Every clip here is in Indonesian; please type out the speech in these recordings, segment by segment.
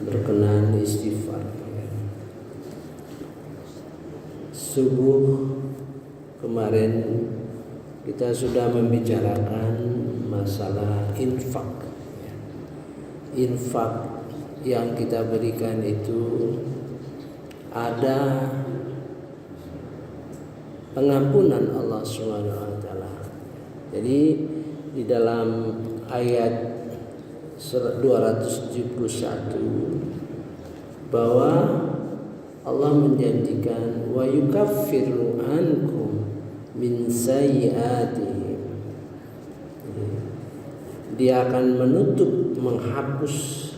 berkenan istighfar. Subuh kemarin kita sudah membicarakan masalah infak. Infak yang kita berikan itu ada pengampunan Allah SWT. Jadi di dalam ayat 271 bahwa Allah menjanjikan wa yukaffiru ankum min sayyi'atihim. Dia akan menutup, menghapus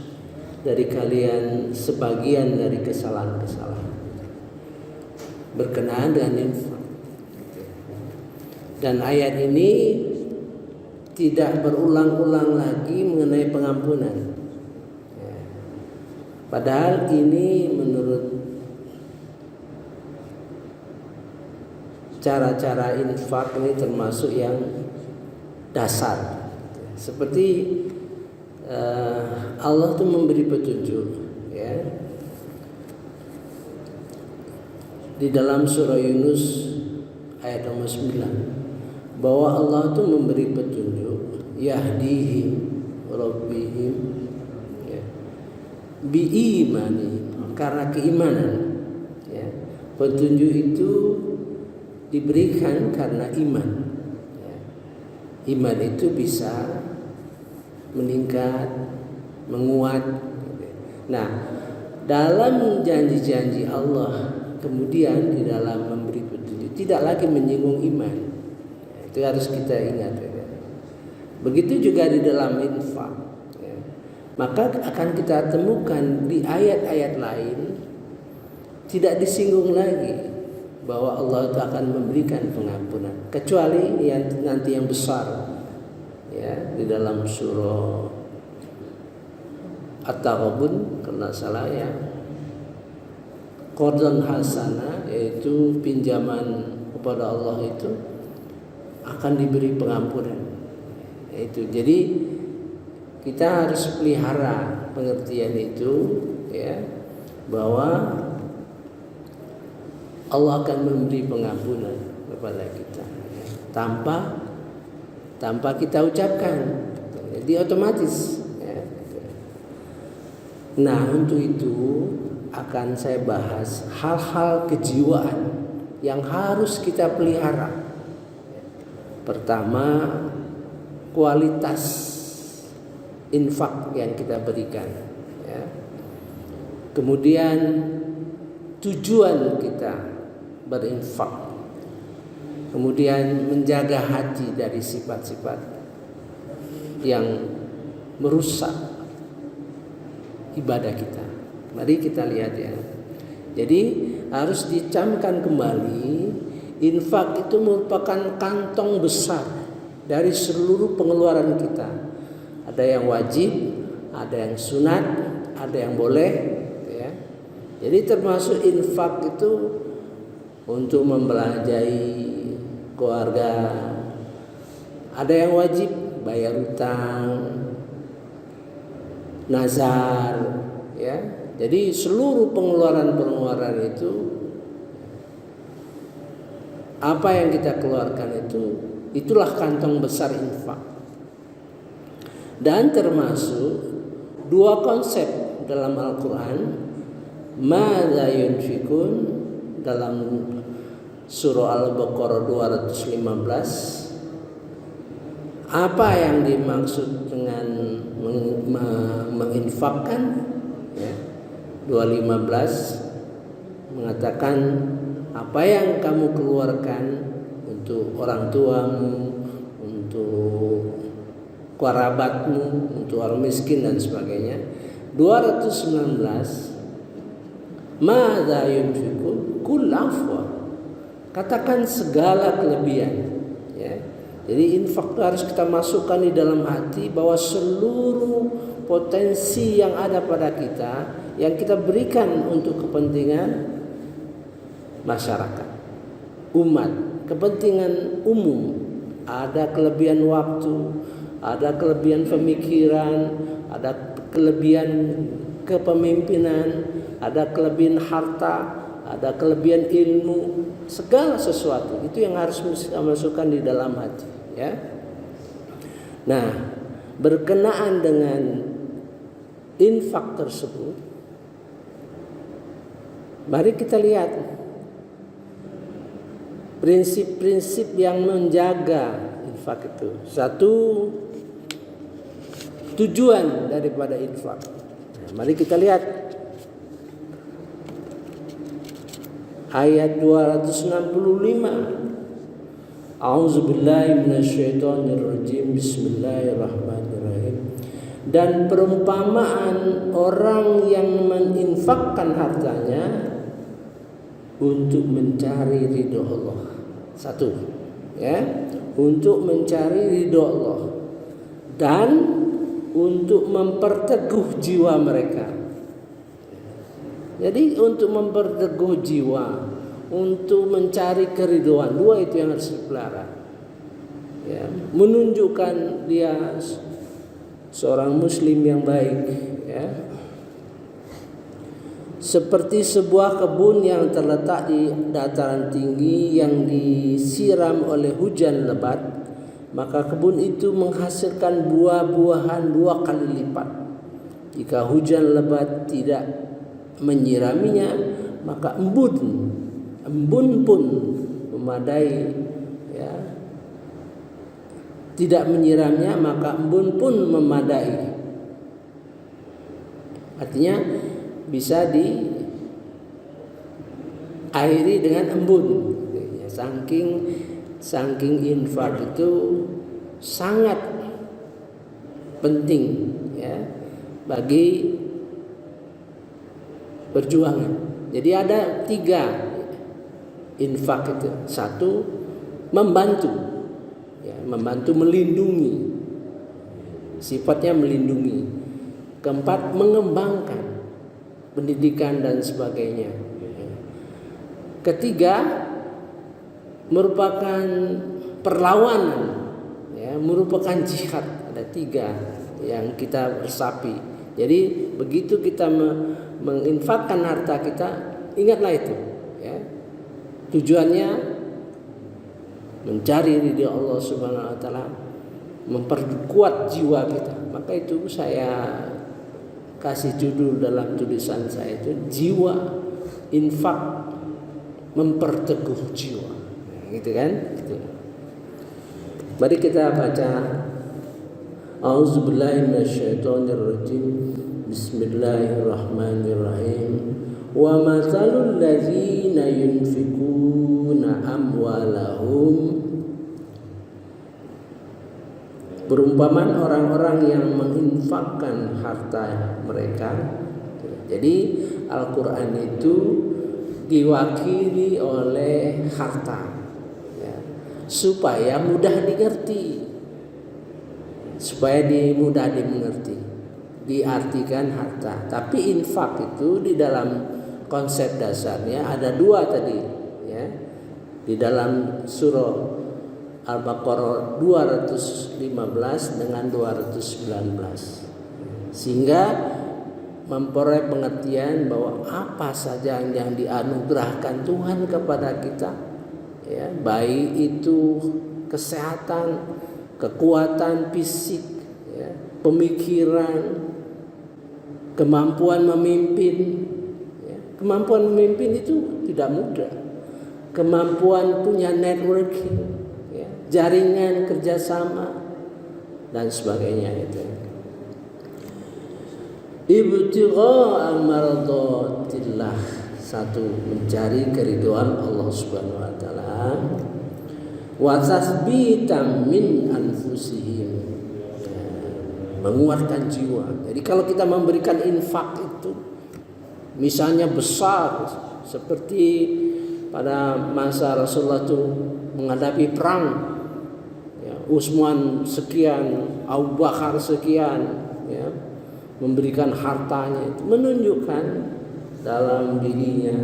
dari kalian sebagian dari kesalahan-kesalahan berkenaan dengan infak. Dan ayat ini tidak berulang-ulang lagi mengenai pengampunan. Padahal ini menurut cara-cara infak ini termasuk yang dasar. Seperti Allah tuh memberi petunjuk, ya. Di dalam surah Yunus ayat nomor 9 bahwa Allah tuh memberi petunjuk, yahdihim rabbihim, ya, biimani, karena keimanan, ya. Petunjuk itu diberikan karena iman, ya. Iman itu bisa meningkat, menguat. Nah, dalam janji-janji Allah kemudian di dalam memberi petunjuk tidak lagi menyinggung iman. Itu harus kita ingat, ya. Begitu juga di dalam infak, ya. Maka akan kita temukan di ayat-ayat lain tidak disinggung lagi bahwa Allah itu akan memberikan pengampunan, kecuali yang nanti yang besar, ya, di dalam surah At-Taghabun kalau salah, ya, qardhan hasanah, yaitu pinjaman kepada Allah itu akan diberi pengampunan. Itu jadi kita harus pelihara pengertian itu, ya, bahwa Allah akan memberi pengampunan kepada kita, ya, tanpa kita ucapkan. Jadi otomatis, ya. Nah, untuk itu akan saya bahas hal-hal kejiwaan yang harus kita pelihara. Pertama, kualitas infak yang kita berikan, ya. Kemudian tujuan kita berinfak, kemudian menjaga hati dari sifat-sifat yang merusak ibadah kita. Mari kita lihat, ya. Jadi harus dicamkan kembali, infak itu merupakan kantong besar dari seluruh pengeluaran kita. Ada yang wajib, ada yang sunat, ada yang boleh, ya. Jadi termasuk infak itu untuk membelajahi keluarga. Ada yang wajib bayar utang, nazar, ya. Jadi seluruh pengeluaran itu, apa yang kita keluarkan itu, itulah kantong besar infak. Dan termasuk dua konsep dalam Al-Quran, madza yunfikun dalam surah Al-Baqarah 215. Apa yang dimaksud dengan menginfakkan, ya, 215 mengatakan apa yang kamu keluarkan untuk orang tuamu, untuk kerabatmu, untuk orang miskin dan sebagainya. 219 madza yunfikun kul afwa, katakan segala kelebihan, ya. Jadi infak itu harus kita masukkan di dalam hati bahwa seluruh potensi yang ada pada kita yang kita berikan untuk kepentingan masyarakat, umat, kepentingan umum. Ada kelebihan waktu, ada kelebihan pemikiran, ada kelebihan kepemimpinan, ada kelebihan harta, ada kelebihan ilmu, segala sesuatu itu yang harus kita masukkan di dalam hati, ya. Nah, berkenaan dengan infak tersebut, mari kita lihat prinsip-prinsip yang menjaga infak itu. Satu, tujuan daripada infak. Nah, mari kita lihat ayat 265. A'udzubillahi minasyaitonirrajim. Bismillahirrahmanirrahim. Dan perumpamaan orang yang menginfakkan hartanya untuk mencari ridho Allah. Satu, ya, untuk mencari ridho Allah dan untuk memperteguh jiwa mereka. Jadi untuk memperteguh jiwa, untuk mencari keridhoan, dua itu yang harus dipelihara. Ya, menunjukkan dia seorang muslim yang baik, ya. Seperti sebuah kebun yang terletak di dataran tinggi yang disiram oleh hujan lebat, maka kebun itu menghasilkan buah-buahan 2 kali lipat. Jika hujan lebat tidak menyiraminya, maka embun pun memadai, ya. Tidak menyiramnya, maka embun pun memadai. Artinya bisa diairi dengan embun. Ya, saking infak itu sangat penting, ya, bagi perjuangan. Jadi ada 3 infak itu. Satu, membantu, ya, membantu melindungi, sifatnya melindungi. Keempat, mengembangkan pendidikan dan sebagainya. Ketiga, merupakan perlawanan, ya, merupakan jihad. Ada 3 yang kita resapi. Jadi begitu kita menginfakkan harta kita, ingatlah itu, ya. Tujuannya mencari ridha Allah Subhanahu wa taala, memperkuat jiwa kita. Maka itu saya kasih judul dalam tulisan saya itu, jiwa infak memperteguh jiwa, gitu kan? Gitu. Mari kita baca. A'udzubillahi minasyaitonirrajim. Bismillahirrahmanirrahim. Wa matsalul ladzina yunfikuna amwalahum, perumpamaan orang-orang yang menginfakkan harta mereka. Jadi Al-Quran itu diwakili oleh harta, ya, supaya mudah dimengerti, mudah dimengerti, diartikan harta. Tapi infak itu di dalam konsep dasarnya ada 2 tadi, ya, di dalam surah Al-Baqarah 215 dengan 219, sehingga memperoleh pengertian bahwa apa saja yang dianugerahkan Tuhan kepada kita, ya, baik itu kesehatan, kekuatan fisik, ya, pemikiran, kemampuan memimpin, ya. Kemampuan memimpin itu tidak mudah. Kemampuan punya networking, ya, jaringan kerjasama dan sebagainya itu. Ibtigha'a mardatillah, satu, mencari keridhaan Allah Subhanahu wa taala, wa tasbitan min anfusihim, ya, menguatkan jiwa. Jadi kalau kita memberikan infak itu misalnya besar, seperti pada masa Rasulullah itu menghadapi perang, ya, Utsman sekian, Abu Bakar sekian, ya, memberikan hartanya, itu menunjukkan dalam dirinya,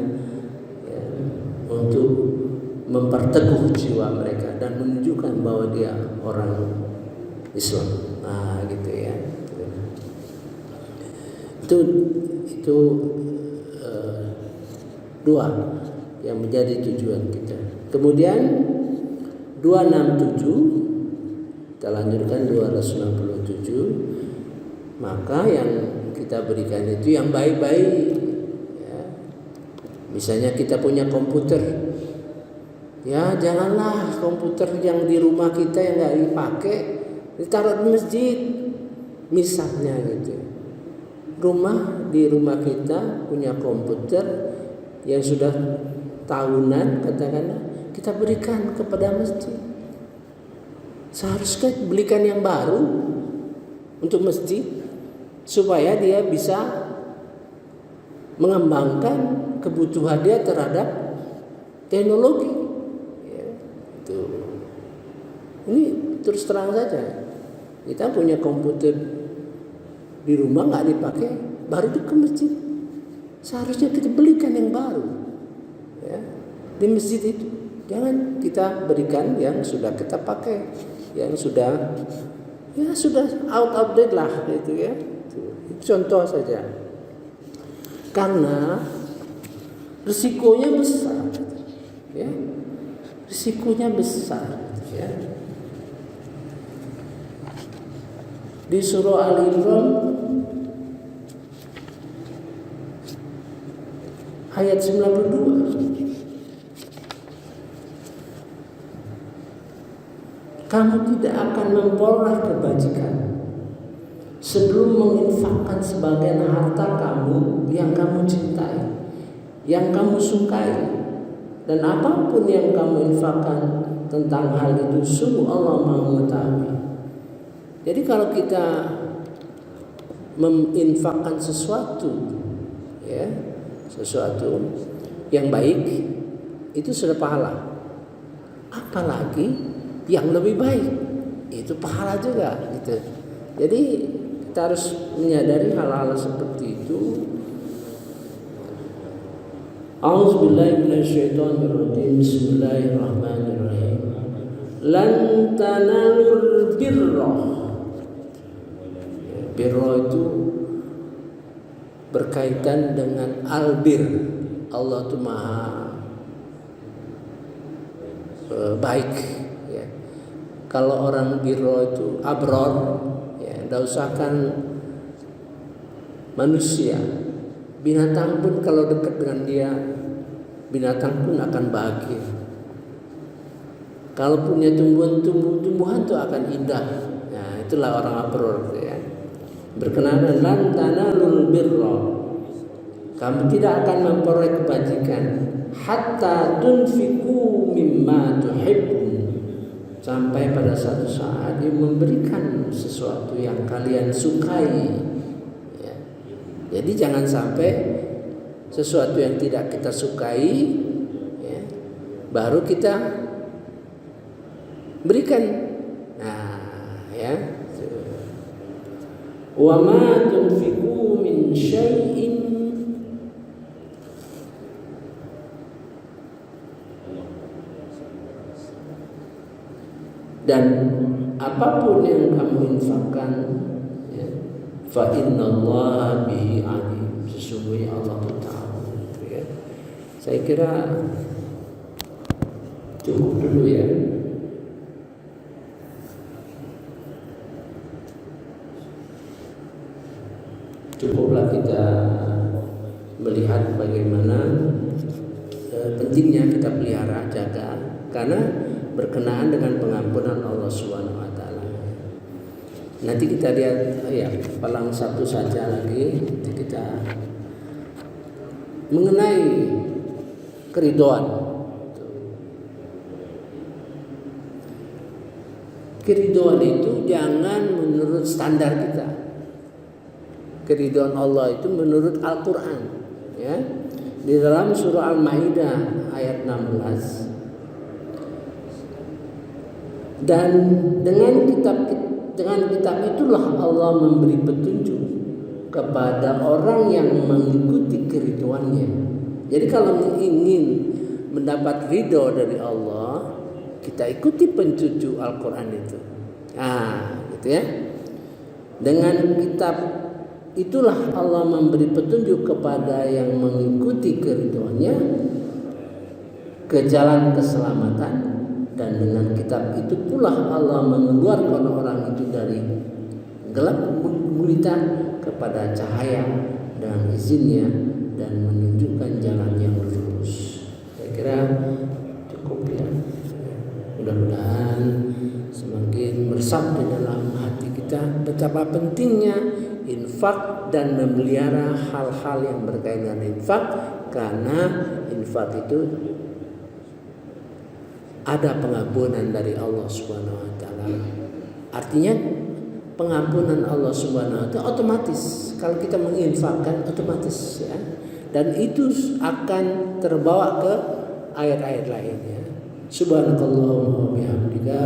ya, untuk memperteguh jiwa mereka dan menunjukkan bahwa dia orang Islam. Nah, gitu ya. Itu Itu dua yang menjadi tujuan kita. Kemudian 267, kita lanjutkan 267. Maka yang kita berikan itu yang baik-baik. Ya. Misalnya kita punya komputer, ya janganlah komputer yang di rumah kita yang nggak dipakai ditaruh di masjid, misalnya gitu. Di rumah kita punya komputer yang sudah tahunan, katakanlah, kita berikan kepada masjid. Seharusnya belikan yang baru untuk masjid supaya dia bisa mengembangkan kebutuhan dia terhadap teknologi. Ya, itu. Ini terus terang saja, kita punya komputer di rumah nggak dipakai, baru ke masjid. Seharusnya kita belikan yang baru, ya, di masjid itu. Jangan kita berikan yang sudah kita pakai, yang sudah out of date lah, gitu ya. Contoh saja, karena risikonya besar, ya, risikonya besar, ya. Di surah Al-Imran ayat 92, kamu tidak akan memperoleh kebajikan sebelum menginfakkan sebagian harta kamu yang kamu cintai, yang kamu sukai, dan apapun yang kamu infakkan tentang hal itu, sungguh Allah Maha mengetahui. Jadi kalau kita menginfakkan sesuatu, ya, sesuatu yang baik, itu sudah pahala. Apalagi yang lebih baik, itu pahala juga, gitu. Jadi kita harus menyadari hal-hal seperti itu. A'udzubillahi minasyaitonirrajim. Bismillahirrahmanirrahim. Lan tanalul birra. Birra itu berkaitan dengan albir. Allah itu maha baik, ya. Kalau orang birra itu abror, ya, tidak usahkan manusia, binatang pun kalau dekat dengan dia, binatang pun akan bahagia. Kalau punya tumbuhan itu akan indah. Nah, itulah orang abror, ya. Berkenaan lan tanalul birra, kamu tidak akan memperoleh kebajikan hatta tunfiqu mimma tuhibbun, sampai pada satu saat dia memberikan sesuatu yang kalian sukai, ya. Jadi jangan sampai sesuatu yang tidak kita sukai, ya, baru kita berikan. Nah, ya. Wa ma tunfiqu min syai'in dan apapun yang kamu infakkan, ya, fa innallaha bihi alim, sesungguhnya Allah tahu, ya. Saya kira cukup dulu, ya. Cukuplah kita melihat bagaimana pentingnya kita pelihara, jaga, karena berkenaan dengan pengampunan Allah Subhanahu wa taala. Nanti kita lihat, ya, palang satu saja lagi, nanti kita mengenai keridhaan. Keridhaan itu jangan menurut standar kita. Keridhaan Allah itu menurut Al-Quran, ya. Di dalam surah Al-Maidah ayat 16. Dan dengan kitab itulah Allah memberi petunjuk kepada orang yang mengikuti keridhaannya. Jadi kalau ingin mendapat ridho dari Allah, kita ikuti petunjuk Al-Quran itu. Nah, gitu ya. Dengan kitab itulah Allah memberi petunjuk kepada yang mengikuti keridhoannya ke jalan keselamatan, dan dengan kitab itu pula Allah mengeluarkan orang itu dari gelap gulita kepada cahaya dan izinnya, dan menunjukkan jalan yang lurus. Saya kira cukup ya. Mudah-mudahan semakin meresap di dalam hati kita betapa pentingnya infak dan memelihara hal-hal yang berkaitan dengan infak, karena infak itu ada pengampunan dari Allah Subhanahu wa taala. Artinya pengampunan Allah Subhanahu wa taala otomatis kalau kita menginfakkan, otomatis ya. Dan itu akan terbawa ke ayat-ayat lainnya. Subhanakallahumma wa bihamdika